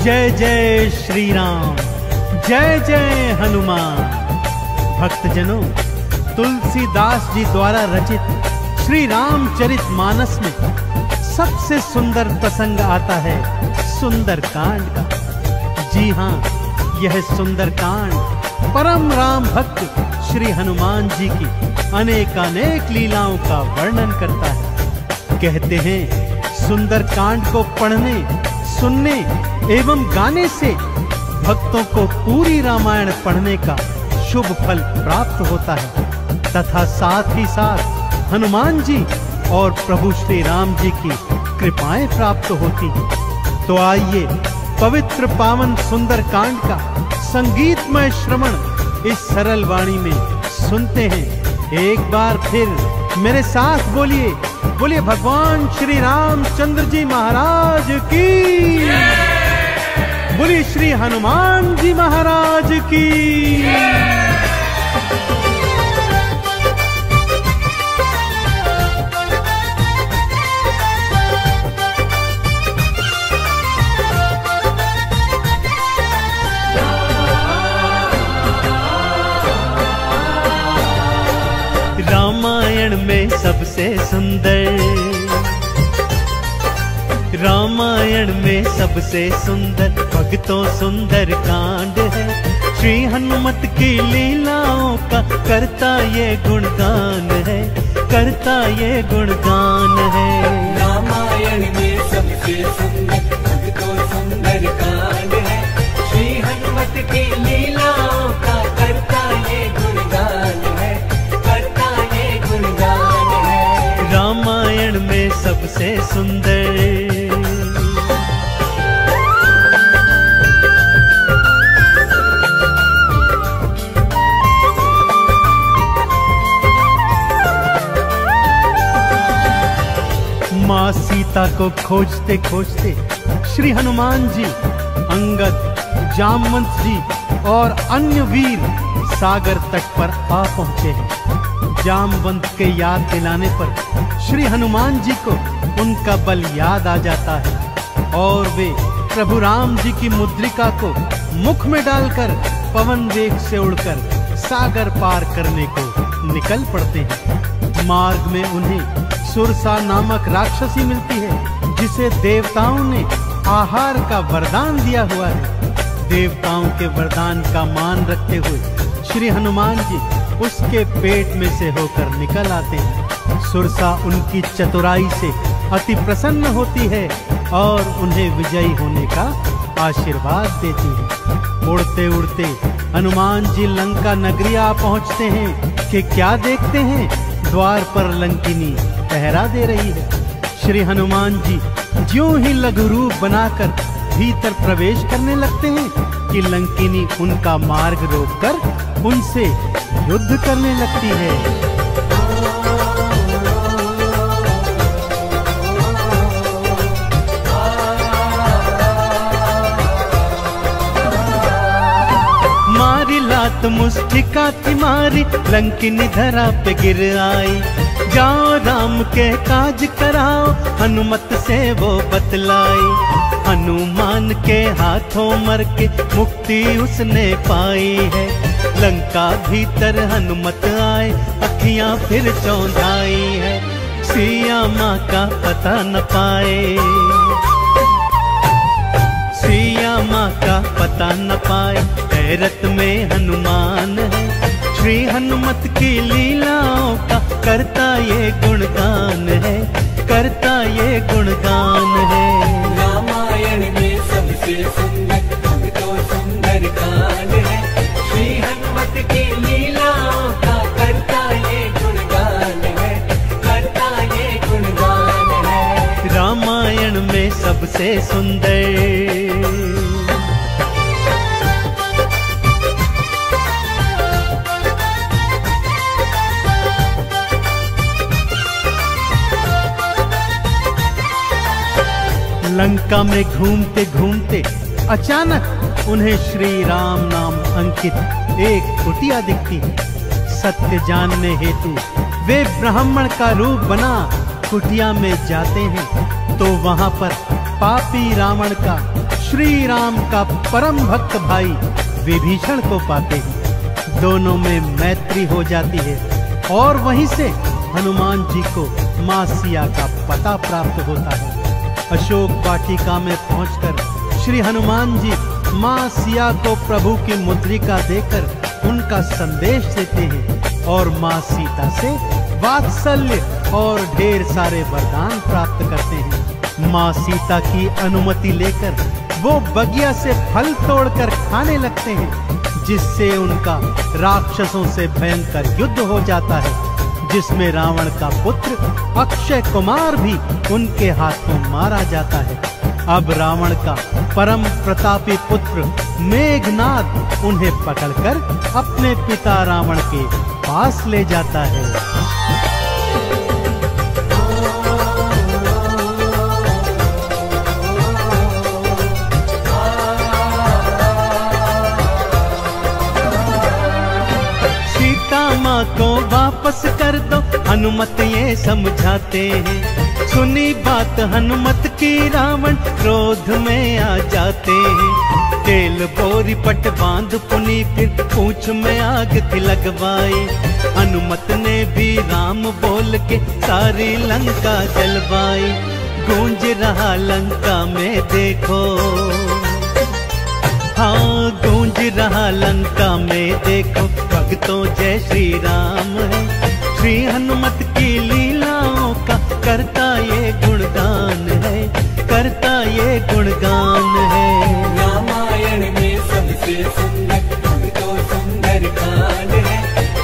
जय जय श्री राम, जय जय हनुमान। भक्तजनों, तुलसीदास जी द्वारा रचित श्री रामचरित मानस में सबसे सुंदर प्रसंग आता है सुंदरकांड का। जी हाँ, यह सुंदरकांड परम राम भक्त श्री हनुमान जी की अनेकानेक लीलाओं का वर्णन करता है। कहते हैं सुंदरकांड को पढ़ने, सुनने एवं गाने से भक्तों को पूरी रामायण पढ़ने का शुभ फल प्राप्त होता है तथा साथ ही साथ हनुमान जी और प्रभु श्री राम जी की कृपाएं प्राप्त होती हैं। तो आइए पवित्र पावन सुंदरकांड का संगीतमय श्रवण इस सरल वाणी में सुनते हैं। एक बार फिर मेरे साथ बोलिए, बोलिए भगवान श्री रामचंद्र जी महाराज की, बोलिए श्री हनुमान जी महाराज की। रामायण में सबसे सुंदर, रामायण में सबसे सुंदर भक्तों सुंदर कांड है। श्री हनुमत की लीलाओं का करता ये गुणगान है, करता ये गुणगान है। रामायण में सबसे सुंदर भक्तों सुंदर कांड है। श्री हनुमत की लीलाओं का करता ये गुणगान है, करता ये गुणगान है। रामायण में सबसे सुंदर। माँ सीता को खोजते खोजते श्री हनुमान जी, अंगद, जामवंत जी और अन्य वीर सागर तट पर आ पहुंचे हैं। जामवंत के याद दिलाने पर श्री हनुमान जी को उनका बल याद आ जाता है और वे प्रभु राम जी की मुद्रिका को मुख में डालकर पवन वेग से उड़कर सागर पार करने को निकल पड़ते हैं। मार्ग में उन्हें सुरसा नामक राक्षसी मिलती है, जिसे देवताओं ने आहार का वरदान दिया हुआ है। देवताओं के वरदान का मान रखते हुए श्री हनुमान जी उसके पेट में से होकर निकल आते हैं। सुरसा उनकी चतुराई से अति प्रसन्न होती है और उन्हें विजयी होने का आशीर्वाद देती है। उड़ते उड़ते हनुमान जी लंका नगरी आ पहुंचते हैं कि क्या देखते हैं, द्वार पर लंकिनी पहरा दे रही है। श्री हनुमान जी ज्यों ही लघु रूप बनाकर भीतर प्रवेश करने लगते हैं कि लंकिनी उनका मार्ग रोककर उनसे युद्ध करने लगती है। मारी लात मुष्टिका थी मारी, लंकिनी धरा पे गिर आई। जाओ राम के काज कराओ, हनुमत से वो बतलाई। हनुमान के हाथों मर के मुक्ति उसने पाई है। लंका भीतर हनुमत आए, अखियां फिर चौंधाई है। सिया माँ का पता न पाए, सिया माँ का पता न पाए। हैरत में हनुमान है, श्री हनुमत की लीलाओं का करता ये गुणगान है, करता ये गुणगान है। रामायण में सबसे सुंदर भक्तों सुंदर कांड है। श्री हनुमत की लीलाओं का करता ये गुणगान है, करता ये गुणगान है। रामायण में सबसे सुंदर। लंका में घूमते घूमते अचानक उन्हें श्री राम नाम अंकित एक कुटिया दिखती है। सत्य जानने हेतु वे ब्राह्मण का रूप बना कुटिया में जाते हैं तो वहां पर पापी रावण का श्री राम का परम भक्त भाई विभीषण को पाते हैं। दोनों में मैत्री हो जाती है और वहीं से हनुमान जी को मां सिया का पता प्राप्त होता है। अशोक वाटिका में पहुंचकर श्री हनुमान जी मां सिया को प्रभु की मुद्रिका देकर उनका संदेश देते हैं और मां सीता से वात्सल्य और ढेर सारे वरदान प्राप्त करते हैं। मां सीता की अनुमति लेकर वो बगिया से फल तोड़कर खाने लगते हैं, जिससे उनका राक्षसों से भयंकर युद्ध हो जाता है, जिसमें रावण का पुत्र अक्षय कुमार भी उनके हाथों मारा जाता है। अब रावण का परम प्रतापी पुत्र मेघनाद उन्हें पकड़कर अपने पिता रावण के पास ले जाता है। माँ को वापस कर दो, हनुमत ये समझाते हैं। सुनी बात हनुमत की रावण क्रोध में आ जाते हैं। तेल बोरी पट बांध पुनी फिर पूंछ में आग की लगवाई। हनुमत ने भी राम बोल के सारी लंका जलवाई। गूंज रहा लंका में देखो, हाँ गूंज रहा लंका में देखो, भक्तों जय श्री राम है। श्री हनुमत की लीलाओं का करता ये गुणगान है, करता ये गुणगान है। रामायण में सबसे सुंदर तो सुंदर कांड है।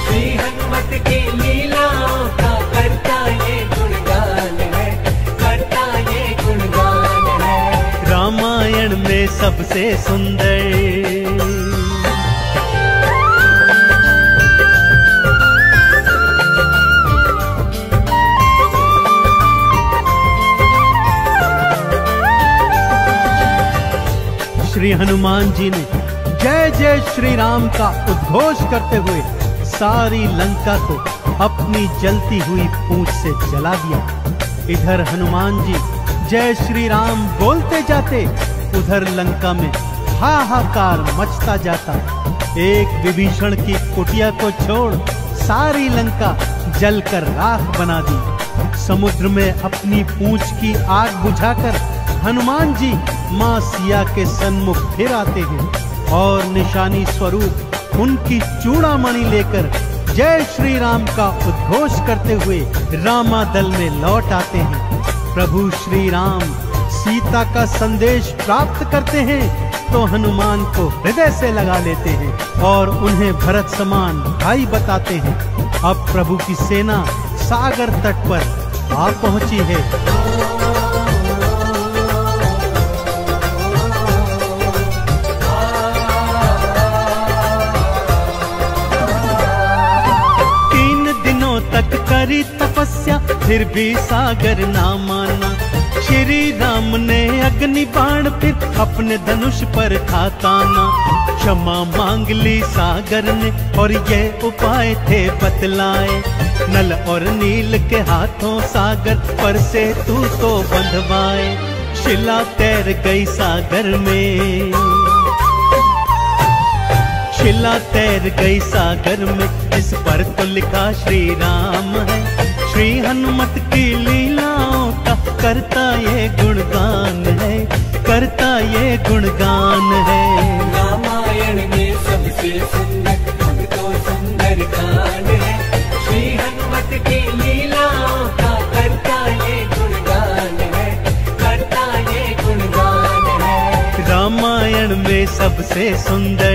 श्री हनुमत की लीलाओं का करता ये गुणगान है, करता ये गुणगान है। रामायण में सबसे सुंदर श्री हनुमान जी ने जय जय श्री राम का उद्घोष करते हुए सारी लंका को अपनी जलती हुई पूंछ से जला दिया। इधर हनुमान जी जय श्री राम बोलते जाते, उधर लंका में हाहाकार मचता जाता। एक विभीषण की कुटिया को छोड़ सारी लंका जलकर राख बना दी। समुद्र में अपनी पूंछ की आग बुझाकर हनुमान जी मां सिया के सन्मुख फिर आते हैं और निशानी स्वरूप उनकी चूड़ामणि लेकर जय श्री राम का उद्घोष करते हुए रामादल में लौट आते हैं। प्रभु श्री राम सीता का संदेश प्राप्त करते हैं तो हनुमान को हृदय से लगा लेते हैं और उन्हें भरत समान भाई बताते हैं। अब प्रभु की सेना सागर तट पर आ पहुंची है। तक करी तपस्या फिर भी सागर ना माना। श्री राम ने अग्नि बाण फिर अपने धनुष पर था ताना। क्षमा मांग ली सागर ने और ये उपाय थे बतलाए। नल और नील के हाथों सागर पर से तू तो बंधवाए। शिला तैर गई सागर में, शिला तैर गई सागर में, इस पर तो लिखा श्री राम है। श्री हनुमत की लीलाओं का करता ये गुणगान है, करता ये गुणगान है। रामायण में सबसे सुंदर तो सुंदर कांड है। श्री हनुमत की लीलाओं का करता ये गुणगान है, करता ये गुणगान है। रामायण में सबसे सुंदर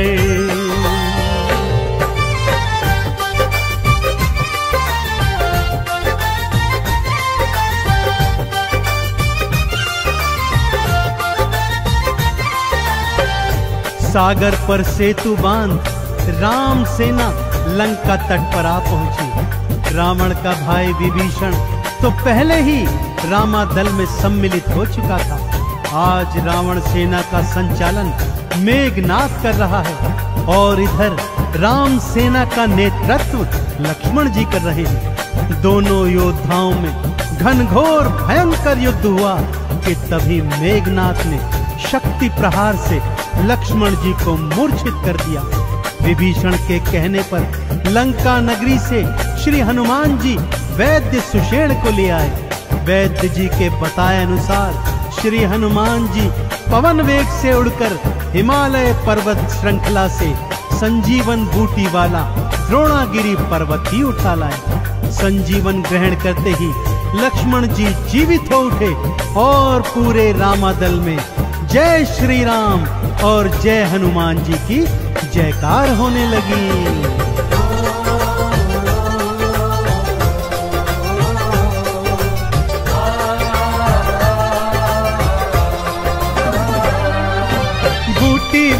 सागर पर सेतु बांध राम सेना लंका तट पर आ पहुंची। रावण का भाई विभीषण तो पहले ही रामादल में सम्मिलित हो चुका था। आज रावण सेना का संचालन मेघनाद कर रहा है और इधर राम सेना का नेतृत्व लक्ष्मण जी कर रहे हैं। दोनों योद्धाओं में घनघोर भयंकर युद्ध हुआ कि तभी मेघनाद ने शक्ति प्रहार से लक्ष्मण जी को मूर्छित कर दिया। विभीषण के कहने पर लंका नगरी से श्री हनुमान जी वैद्य सुषेण को ले आए। वैद्य जी के बताए अनुसार श्री हनुमान जी पवन वेग से उड़कर हिमालय पर्वत श्रृंखला से संजीवन बूटी वाला द्रोणागिरी पर्वत ही उठा लाए। संजीवन ग्रहण करते ही लक्ष्मण जी जीवित हो उठे और पूरे रामादल में जय श्री राम और जय हनुमान जी की जयकार होने लगी।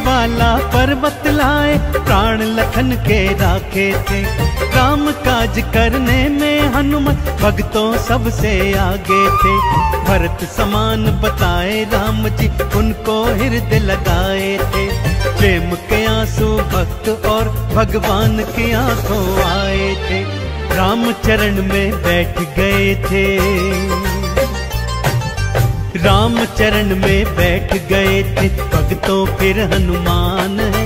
वाला पर्वत लाए प्राण लखन के राखे थे। काम काज करने में हनुमत भक्तों सबसे आगे थे। भरत समान बताए राम जी उनको हृदय लगाए थे। प्रेम के आंसू भक्त और भगवान की आंखों आए थे। राम चरण में बैठ गए थे। राम चरण में बैठ गए थे भक्तों फिर हनुमान है।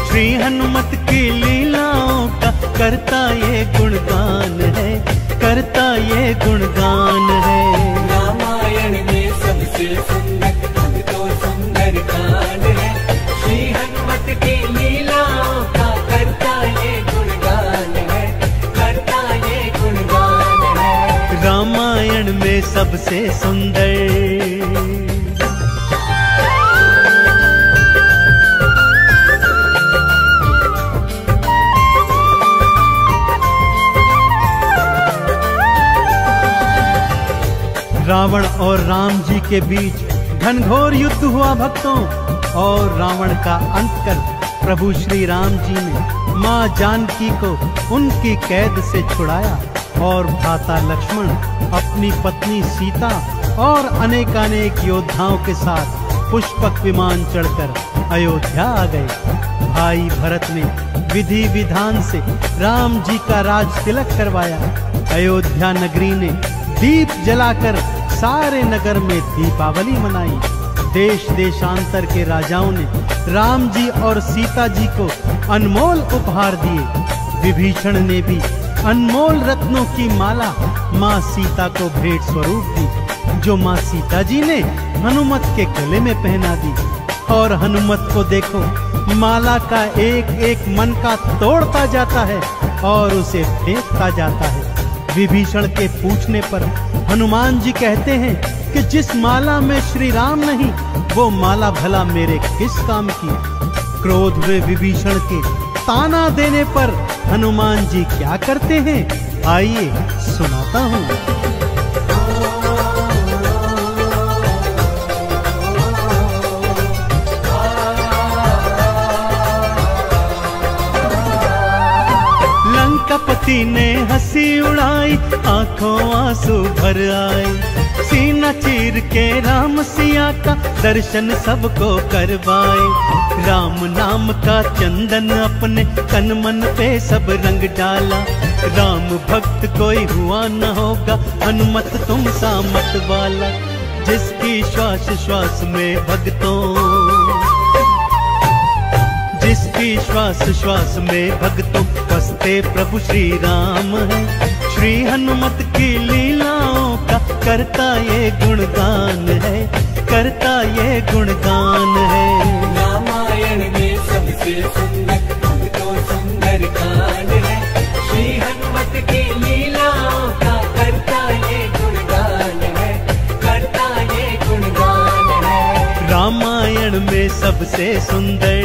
श्री हनुमत की लीलाओं का करता ये गुणगान है, करता ये गुणगान है। रामायण में सबसे सुंदर भक्तों सुंदर कांड है। श्री हनुमत की लीलाओं का करता ये गुणगान है, करता ये गुणगान है। रामायण में सबसे सुंदर रावण और राम जी के बीच घनघोर युद्ध हुआ भक्तों। और रावण का अंत कर प्रभु श्री राम जी ने मां जानकी को उनकी कैद से छुड़ाया और भ्राता लक्ष्मण अपनी पत्नी सीता और अनेकानेक योद्धाओं के साथ पुष्पक विमान चढ़कर अयोध्या आ गए। भाई भरत ने विधि विधान से राम जी का राज तिलक करवाया। अयोध्या नगरी ने दीप जलाकर सारे नगर में दीपावली मनाई। देश देशांतर के राजाओं ने राम जी और सीता जी को अनमोल उपहार दिए। विभीषण ने भी अनमोल रत्नों की माला माँ सीता को भेंट स्वरूप दी, जो माँ सीता जी ने हनुमत के गले में पहना दी। और हनुमत को देखो, माला का एक एक मन का तोड़ता जाता है और उसे फेंकता जाता है। विभीषण के पूछने पर हनुमान जी कहते हैं कि जिस माला में श्री राम नहीं, वो माला भला मेरे किस काम की। क्रोध में विभीषण के ताना देने पर हनुमान जी क्या करते हैं, आइए सुनाता हूँ। लंकापति ने हंसी उड़ाई, आंखों आंसू भर आए। सीना चीर के राम सिया का दर्शन सबको करवाए। राम नाम का चंदन अपने तन मन पे सब रंग डाला। राम भक्त कोई हुआ न होगा, हनुमत तुम सा मत वाला। जिसकी श्वास श्वास में भक्तों, जिसकी श्वास श्वास में भक्तों बसते प्रभु श्री राम है। श्री हनुमत की लीलाओं का करता ये गुणगान है, करता ये गुणगान है। रामायण में सबसे सुंदर भक्तों सुंदर कांड है। श्री हनुमत की लीलाओं का करता ये गुणगान है, करता ये गुणगान है। रामायण में सबसे सुंदर।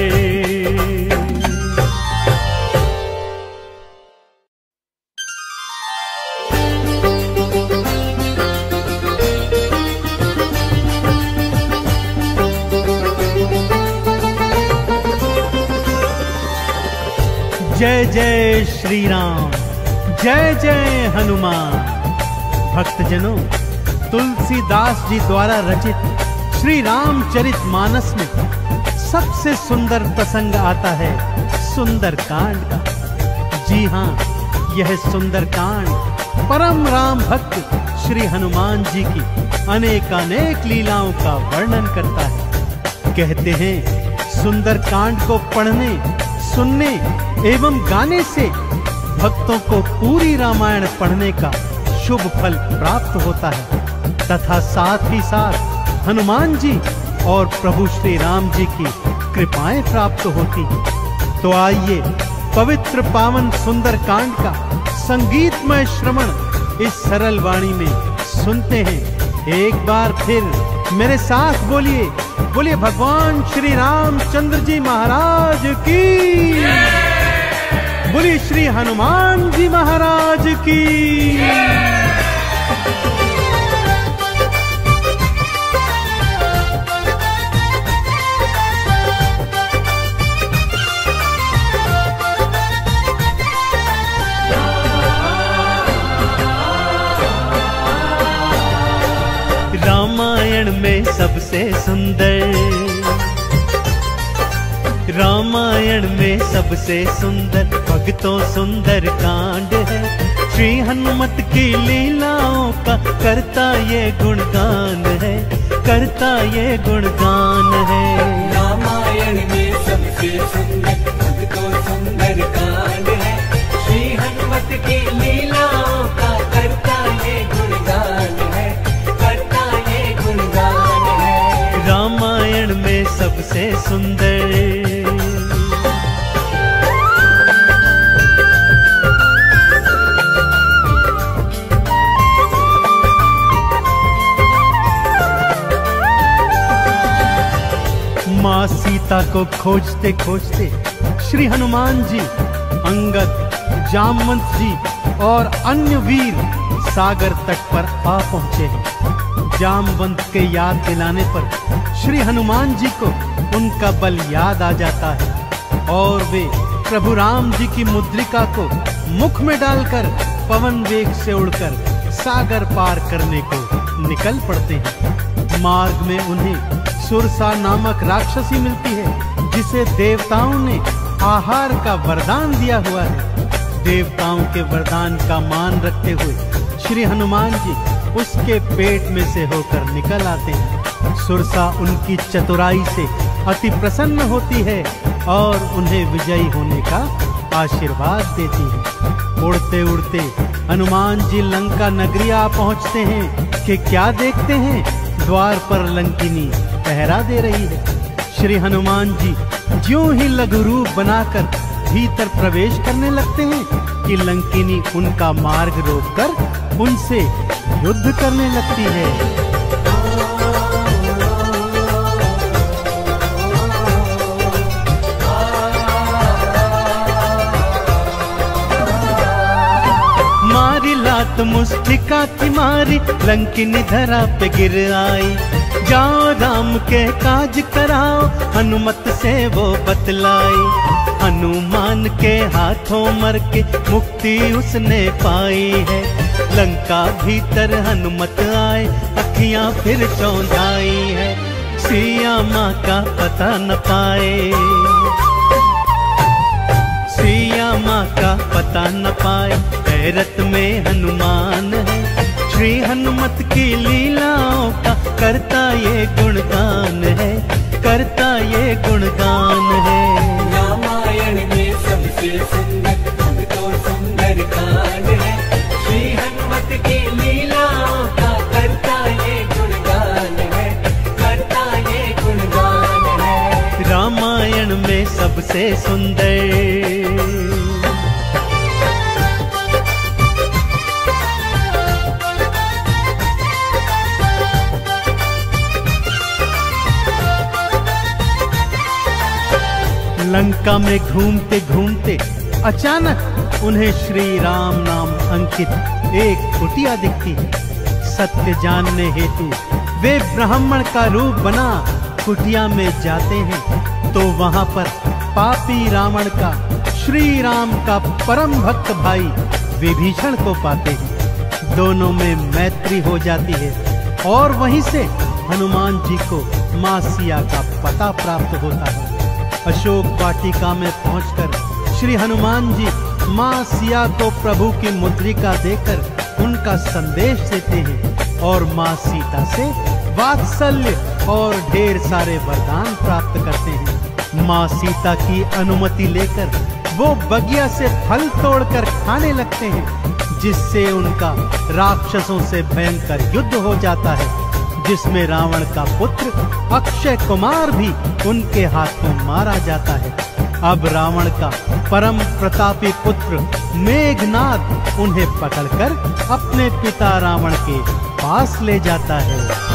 जय जय श्री राम, जय जय हनुमान। भक्तजनों, तुलसीदास जी द्वारा रचित श्री रामचरित मानस में सबसे सुंदर प्रसंग आता है सुंदर कांड का। जी हाँ, यह सुंदर कांड परम राम भक्त श्री हनुमान जी की अनेकानेक लीलाओं का वर्णन करता है। कहते हैं सुंदरकांड को पढ़ने, सुनने एवं गाने से भक्तों को पूरी रामायण पढ़ने का शुभ फल प्राप्त होता है तथा साथ ही साथ हनुमान जी और प्रभु श्री राम जी की कृपाएं प्राप्त होती हैं। तो आइए पवित्र पावन सुंदरकांड का संगीतमय श्रवण इस सरल वाणी में सुनते हैं। एक बार फिर मेरे साथ बोलिए, बोलिए भगवान श्री रामचंद्र जी महाराज की, बोलिए श्री हनुमान जी महाराज की। रामायण में सबसे सुंदर, रामायण में सबसे सुंदर भक्तों सुंदर कांड है। श्री हनुमत की लीलाओं का करता ये गुणगान है, करता ये गुणगान है। रामायण में सबसे सुंदर भक्तों सुंदर कांड है। श्री हनुमत की लीलाओं का करता ये गुणगान है, करता ये गुणगान है। रामायण में सबसे सुंदर। माँ सीता को खोजते खोजते श्री हनुमान जी, अंगद, जामवंत जी और अन्य वीर सागर तट पर आ पहुंचे हैं। जामवंत के याद दिलाने पर श्री हनुमान जी को उनका बल याद आ जाता है और वे प्रभु राम जी की मुद्रिका को मुख में डालकर पवन वेग से उड़कर सागर पार करने को निकल पड़ते हैं। मार्ग में उन्हें सुरसा नामक राक्षसी मिलती है जिसे देवताओं ने आहार का वरदान दिया हुआ है। देवताओं के वरदान का मान रखते हुए श्री हनुमान जी उसके पेट में से होकर निकल आते हैं। सुरसा उनकी चतुराई से अति प्रसन्न होती है और उन्हें विजयी होने का आशीर्वाद देती है। उड़ते उड़ते हनुमान जी लंका नगरी आ पहुंचते हैं कि क्या देखते हैं, द्वार पर लंकिनी पहरा दे रही है। श्री हनुमान जी ज्यों ही लघु रूप बनाकर भीतर प्रवेश करने लगते हैं कि लंकिनी उनका मार्ग रोककर उनसे युद्ध करने लगती है। मारी लात मुस्टिका की मारी, लंकिनी धरा पे गिर आई। जाओ राम के काज कराओ, हनुमत से वो बतलाई। हनुमान के हाथों मर के मुक्ति उसने पाई है। लंका भीतर हनुमत आए, अखियां फिर चौंधाई है। सिया माँ का पता न पाए, सिया माँ का पता न पाए, हैरत में हनुमान है। श्री हनुमत की लीलाओं का करता ये गुणगान है, करता ये गुणगान है। रामायण में सबसे सुंदर भक्तों सुंदर कांड है। श्री हनुमत की लीलाओं का करता ये गुणगान है, करता ये गुणगान है। रामायण में सबसे सुंदर। लंका में घूमते घूमते अचानक उन्हें श्री राम नाम अंकित एक कुटिया दिखती है। सत्य जानने हेतु वे ब्राह्मण का रूप बना कुटिया में जाते हैं तो वहां पर पापी रावण का श्री राम का परम भक्त भाई विभीषण को पाते हैं। दोनों में मैत्री हो जाती है और वहीं से हनुमान जी को मां सिया का पता प्राप्त होता है। अशोक वाटिका में पहुंचकर श्री हनुमान जी मां सिया को प्रभु की मुद्रिका देकर उनका संदेश देते हैं और मां सीता से वात्सल्य और ढेर सारे वरदान प्राप्त करते हैं। माँ सीता की अनुमति लेकर वो बगिया से फल तोड़कर खाने लगते हैं, जिससे उनका राक्षसों से भयंकर युद्ध हो जाता है, जिसमें रावण का पुत्र अक्षय कुमार भी उनके हाथों मारा जाता है। अब रावण का परम प्रतापी पुत्र मेघनाद उन्हें पकड़कर अपने पिता रावण के पास ले जाता है।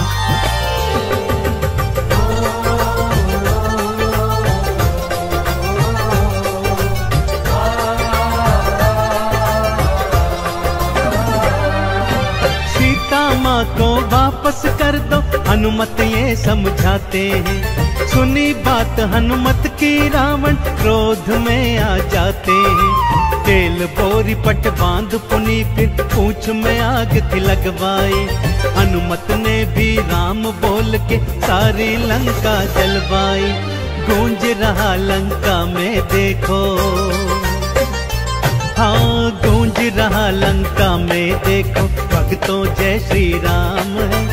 माँ को वापस कर दो, हनुमत ये समझाते हैं। सुनी बात हनुमत की रावण क्रोध में आ जाते हैं। तेल बोरी पट बांध पुनी फिर पूंछ में आग थी लगवाई। हनुमत ने भी राम बोल के सारी लंका जलवाई। गूंज रहा लंका में देखो, हाँ गूंज रहा लंका में देखो, भक्तों जय श्री राम है।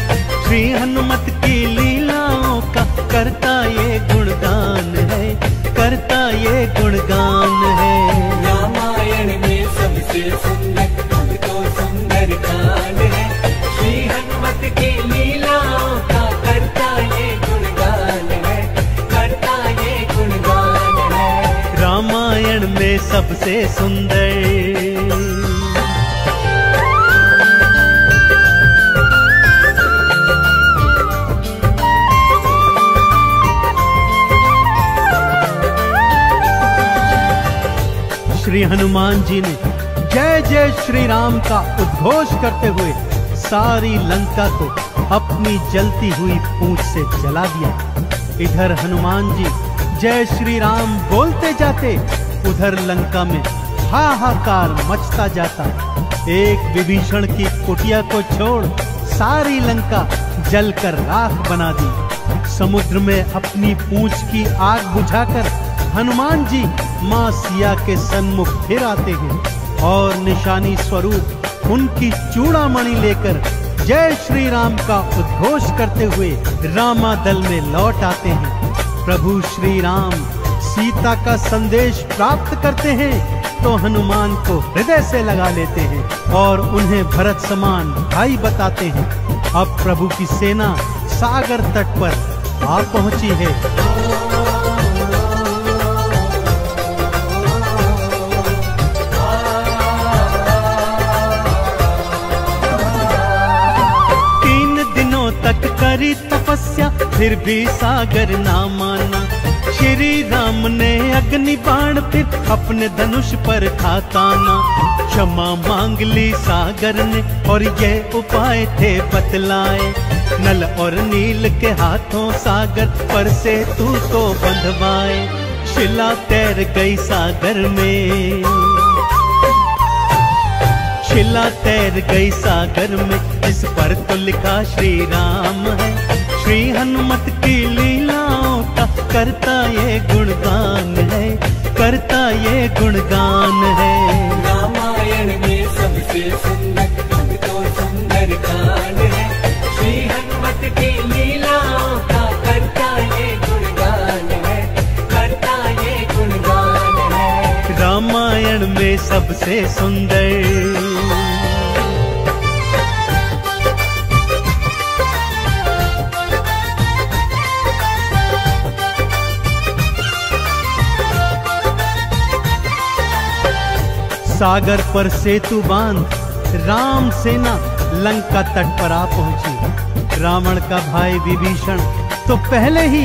श्री हनुमत की लीलाओं का करता ये गुणगान है, करता ये गुणगान है। रामायण में सबसे सुंदर तो सुंदर कांड है। श्री हनुमत की लीलाओं का करता ये गुणगान है, करता ये गुणगान है। रामायण में सबसे सुंदर श्री हनुमान जी ने जय जय श्री राम का उद्घोष करते हुए सारी लंका को अपनी जलती हुई पूंछ से जला दिया। इधर हनुमान जी जय श्री राम बोलते जाते, उधर लंका में हाहाकार मचता जाता। एक विभीषण की कुटिया को छोड़ सारी लंका जलकर राख बना दी। समुद्र में अपनी पूंछ की आग बुझाकर हनुमान जी माँ सिया के सन्मुख फिर आते हैं और निशानी स्वरूप उनकी चूड़ामणि लेकर जय श्री राम का उद्घोष करते हुए रामादल में लौट आते हैं। प्रभु श्री राम सीता का संदेश प्राप्त करते हैं तो हनुमान को हृदय से लगा लेते हैं और उन्हें भरत समान भाई बताते हैं। अब प्रभु की सेना सागर तट पर आ पहुंची है। तक करी तपस्या फिर भी सागर ना माना। श्री राम ने अग्नि बाण फिर अपने धनुष पर था ताना। क्षमा मांग ली सागर ने और ये उपाय थे बतलाए। नल और नील के हाथों सागर पर से तू को बंधवाए। शिला तैर गई सागर में, शिला तैर गई सागर में, जिस पर तो लिखा श्री राम है। श्री हनुमत की लीलाओं का करता ये गुणगान है, करता ये गुणगान है। रामायण में सबसे सुंदर तो सुंदर कांड है। श्री हनुमत की लीलाओं का करता ये गुणगान है, करता ये गुणगान है। रामायण में सबसे सुंदर सागर पर सेतु बांध राम सेना लंका तट पर आ पहुंची। रावण का भाई विभीषण तो पहले ही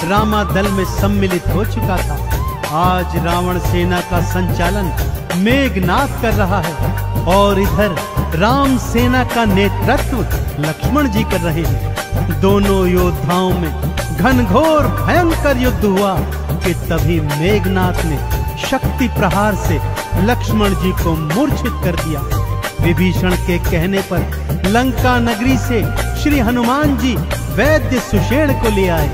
रामादल में सम्मिलित हो चुका था। आज रावण सेना का संचालन मेघनाद कर रहा है और इधर राम सेना का नेतृत्व लक्ष्मण जी कर रहे हैं। दोनों योद्धाओं में घनघोर भयंकर युद्ध हुआ कि तभी मेघनाद ने शक्ति प्रहार से लक्ष्मण जी को मूर्छित कर दिया। विभीषण के कहने पर लंका नगरी से श्री हनुमान जी वैद्य सुषेण को ले आए।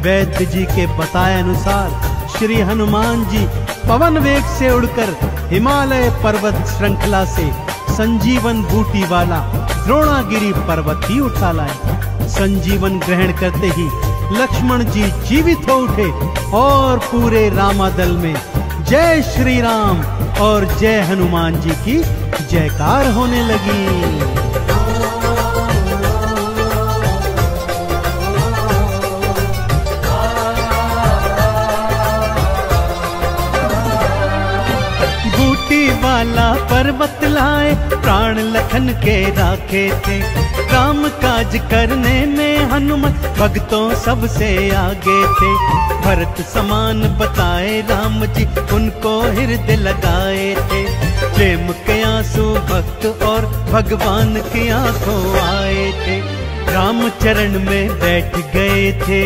वैद्य जी के बताए अनुसार श्री हनुमान जी पवन वेग से उड़कर हिमालय पर्वत श्रृंखला से संजीवन बूटी वाला द्रोणागिरी पर्वत ही उठा लाए। संजीवन ग्रहण करते ही लक्ष्मण जी जीवित हो उठे और पूरे रामादल में जय श्री राम और जय हनुमान जी की जयकार होने लगी। वाला पर्वत लाए प्राण लखन के राखे थे, काम काज करने में हनुमत भक्तों सबसे आगे थे। भरत समान बताए राम जी उनको हृदय लगाए थे, प्रेम के आंसू भक्त और भगवान की आंखों आए थे। राम चरण में बैठ गए थे,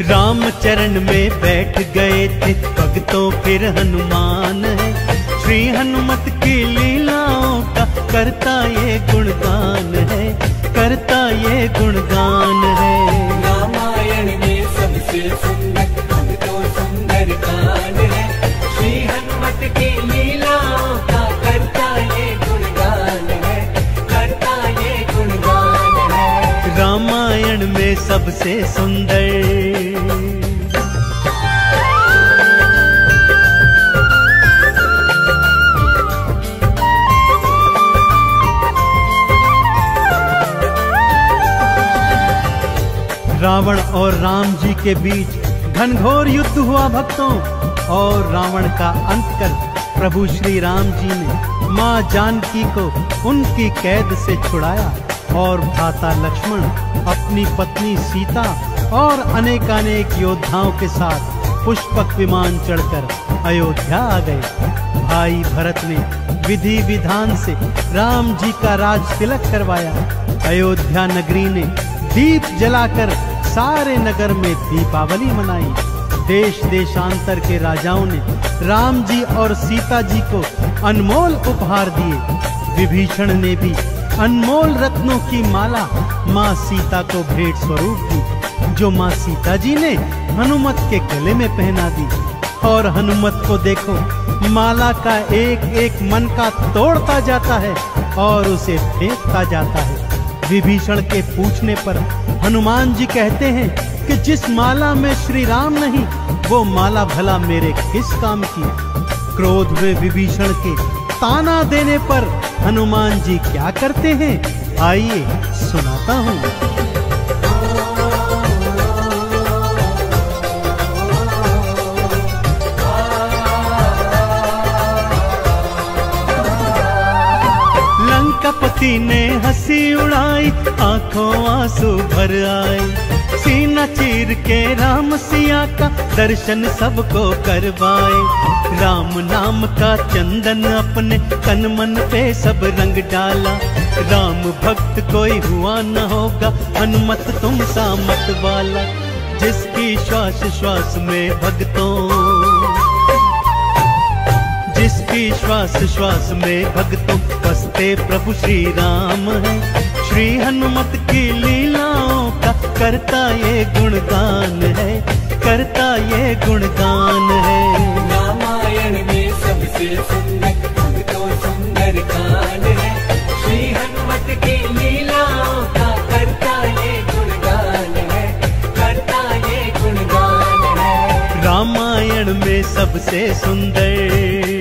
राम चरण में बैठ गए थे भक्तों फिर हनुमान है। श्री हनुमत की लीलाओं का करता ये गुणगान है, करता ये गुणगान है। रामायण में सबसे सुंदर भक्तों सुंदर कांड है, श्री हनुमत की लीलाओं का करता ये गुणगान है, करता ये गुणगान है। रामायण में सबसे सुंदर रावण और राम जी के बीच घनघोर युद्ध हुआ भक्तों, और रावण का अंत कर प्रभु श्री राम जी ने मां जानकी को उनकी कैद से छुड़ाया और भ्राता लक्ष्मण अपनी पत्नी सीता और अनेकानेक योद्धाओं के साथ पुष्पक विमान चढ़कर अयोध्या आ गए। भाई भरत ने विधि विधान से राम जी का राज तिलक करवाया। अयोध्या नगरी ने दीप जलाकर सारे नगर में दीपावली मनाई। देश देशांतर के राजाओं ने राम जी और सीता जी को अनमोल उपहार दिए। विभीषण ने भी अनमोल रत्नों की माला माँ सीता को भेंट स्वरूप दी, जो माँ सीता जी ने हनुमत के गले में पहना दी। और हनुमत को देखो, माला का एक एक मन का तोड़ता जाता है और उसे फेंकता जाता है। विभीषण के पूछने पर हनुमान जी कहते हैं कि जिस माला में श्री राम नहीं, वो माला भला मेरे किस काम की। क्रोध में विभीषण के ताना देने पर हनुमान जी क्या करते हैं, आइए सुनाता हूँ। लंकापति ने हंसी उड़ाई, आंखों आंसू भर आए। सीना चीर के राम सिया का दर्शन सबको करवाए। राम नाम का चंदन अपने तन मन पे सब रंग डाला। राम भक्त कोई हुआ न होगा, हनुमत तुम सा मत वाला। जिसकी श्वास श्वास में भक्तों, जिसकी श्वास श्वास में भक्तों बसते प्रभु श्री राम है। श्री हनुमत की लीलाओं का करता ये गुणगान है, करता ये गुणगान है। रामायण में सबसे सुंदर भक्तों सुंदर कांड है, श्री हनुमत की लीलाओं का करता ये गुणगान है, करता ये गुणगान है। रामायण में सबसे सुंदर